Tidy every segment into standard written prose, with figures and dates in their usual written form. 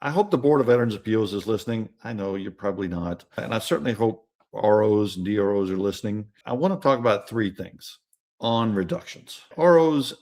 I hope the Board of Veterans Appeals is listening. I know you're probably not. And I certainly hope ROs and DROs are listening. I want to talk about three things on reductions. ROs,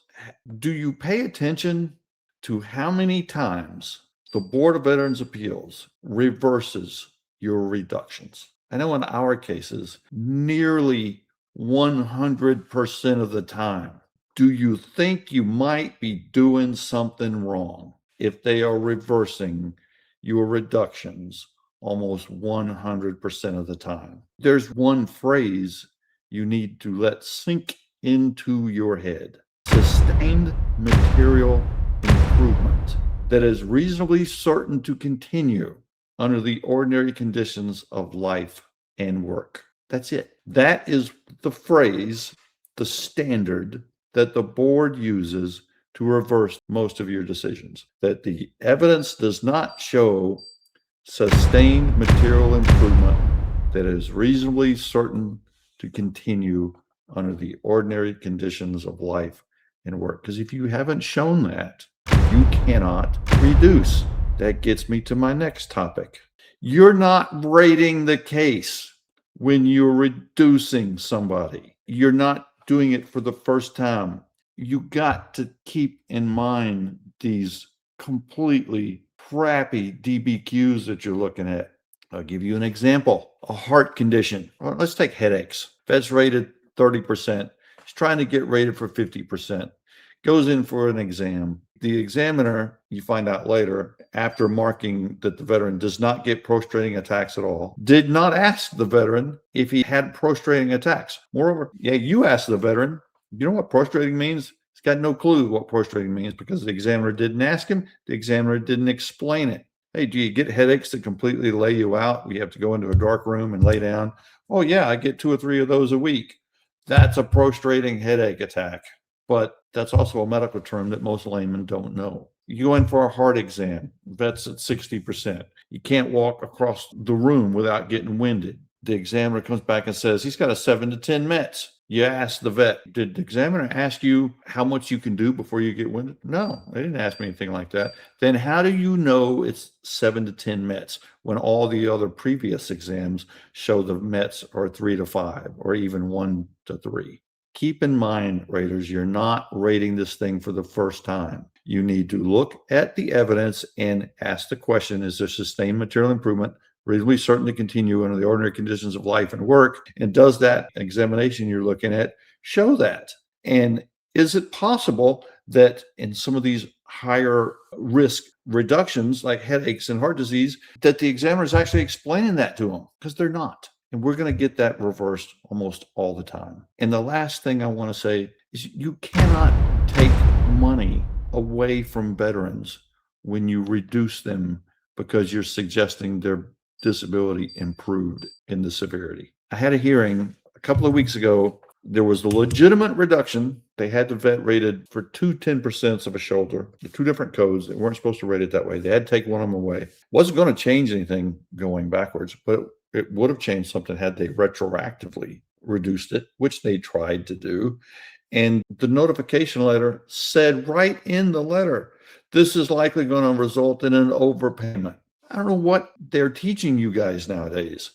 do you pay attention to how many times the Board of Veterans Appeals reverses your reductions? I know in our cases, nearly 100% of the time. Do you think you might be doing something wrong if they are reversing your reductions almost 100% of the time? There's one phrase you need to let sink into your head. Sustained material improvement that is reasonably certain to continue under the ordinary conditions of life and work. That's it. That is the phrase, the standard that the board uses to reverse most of your decisions. That the evidence does not show sustained material improvement that is reasonably certain to continue under the ordinary conditions of life and work. Because if you haven't shown that, you cannot reduce. That gets me to my next topic. You're not rating the case when you're reducing somebody. You're not doing it for the first time. You got to keep in mind these completely crappy DBQs that you're looking at. I'll give you an example. A heart condition. Well, let's take headaches. Vet's rated 30%. He's trying to get rated for 50%. Goes in for an exam. The examiner, you find out later, after marking that the veteran does not get prostrating attacks at all, did not ask the veteran if he had prostrating attacks. Moreover, you asked the veteran, you know what prostrating means? He's got no clue what prostrating means because the examiner didn't ask him. The examiner didn't explain it. Hey, do you get headaches that completely lay you out? You have to go into a dark room and lay down. Oh yeah, I get 2 or 3 of those a week. That's a prostrating headache attack. But that's also a medical term that most laymen don't know. You go in for a heart exam, vet's at 60%. You can't walk across the room without getting winded. The examiner comes back and says, he's got a 7 to 10 mets. You ask the vet, did the examiner ask you how much you can do before you get winded? No, they didn't ask me anything like that. Then how do you know it's 7 to 10 mets when all the other previous exams show the mets are 3 to 5 or even 1 to 3? Keep in mind, raters, you're not rating this thing for the first time. You need to look at the evidence and ask the question, is there sustained material improvement reasonably certain to continue under the ordinary conditions of life and work? And does that examination you're looking at show that? And is it possible that in some of these higher risk reductions, like headaches and heart disease, that the examiner is actually explaining that to them? Because they're not. And we're going to get that reversed almost all the time. And the last thing I want to say is you cannot take money away from veterans when you reduce them because you're suggesting their disability improved in the severity. I had a hearing a couple of weeks ago. There was a legitimate reduction. They had the vet rated for 2 10% of a shoulder, the 2 different codes. They weren't supposed to rate it that way. They had to take one of them away. Wasn't going to change anything going backwards, but it would have changed something had they retroactively reduced it, which they tried to do. And the notification letter said right in the letter, this is likely going to result in an overpayment. I don't know what they're teaching you guys nowadays.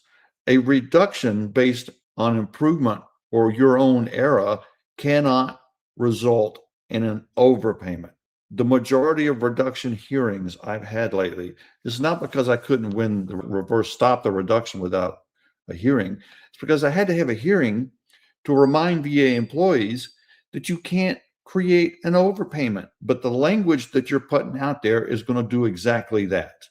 A reduction based on improvement or your own error cannot result in an overpayment. The majority of reduction hearings I've had lately is not because I couldn't win the reverse stop the reduction without a hearing. It's because I had to have a hearing to remind VA employees that you can't create an overpayment. But the language that you're putting out there is going to do exactly that.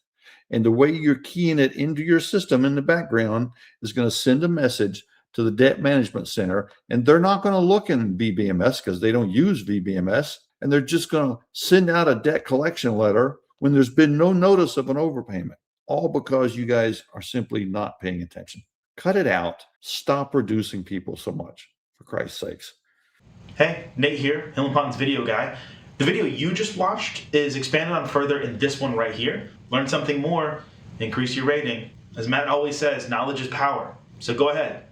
And the way you're keying it into your system in the background is going to send a message to the Debt Management Center. And they're not going to look in VBMS because they don't use VBMS. And they're just going to send out a debt collection letter when there's been no notice of an overpayment, all because you guys are simply not paying attention. Cut it out. Stop reducing people so much, for Christ's sakes. Hey, Nate here, Hill & Ponton's video guy. The video you just watched is expanded on further in this one right here. Learn something more, increase your rating. As Matt always says, knowledge is power. So go ahead,